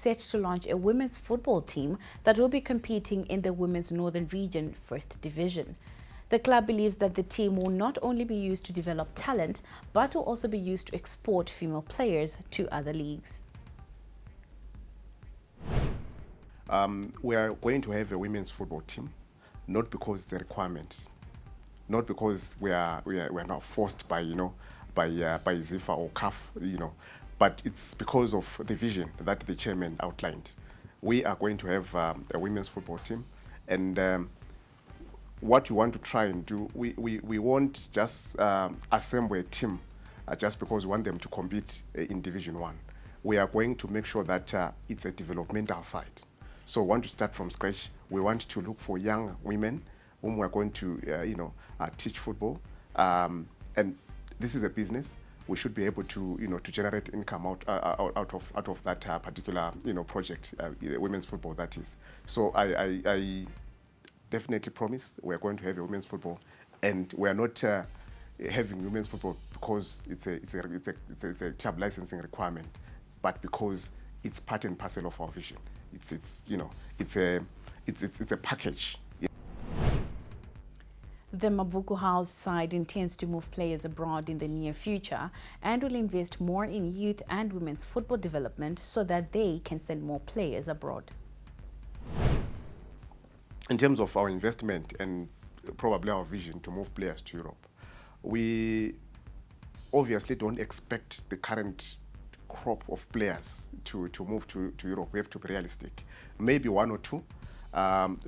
set to launch a women's football team that will be competing in the Women's Northern Region First Division. The club believes that the team will not only be used to develop talent, but will also be used to export female players to other leagues. We are going to have a women's football team, not because it's a requirement, not because we are now forced by by ZIFA or CAF, but it's because of the vision that the chairman outlined. We are going to have a women's football team, and what we want to try and do, we won't just assemble a team just because we want them to compete in Division 1. We are going to make sure that it's a developmental side. So we want to start from scratch. We want to look for young women whom we're going to teach football. And this is a business. We should be able to to generate income out of that particular project, women's football, that is. So I definitely promise we're going to have a women's football, and we are not having women's football because it's a club licensing requirement, but because it's part and parcel of our vision. It's a package. The Mavuku House side intends to move players abroad in the near future and will invest more in youth and women's football development so that they can send more players abroad. In terms of our investment and probably our vision to move players to Europe, we obviously don't expect the current crop of players to move to Europe. We have to be realistic. Maybe one or two,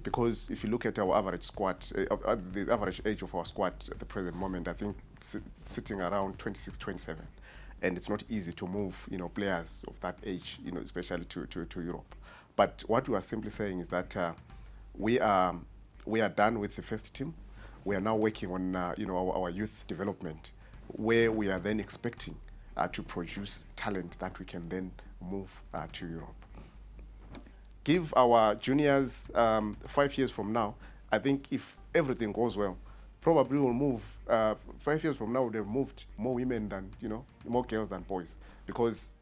because if you look at our average squad, the average age of our squad at the present moment, I think it's sitting around 26, 27. And it's not easy to move players of that age, especially to Europe. But what we are simply saying is that we are done with the first team. We are now working on our youth development, where we are then expecting to produce talent that we can then move to Europe. Give our juniors 5 years from now. I think if everything goes well, probably we'll move 5 years from now. We'll have moved more women than more girls than boys, because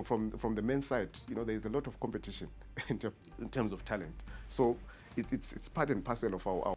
from the men's side, there is a lot of competition in terms of talent. So it's part and parcel of our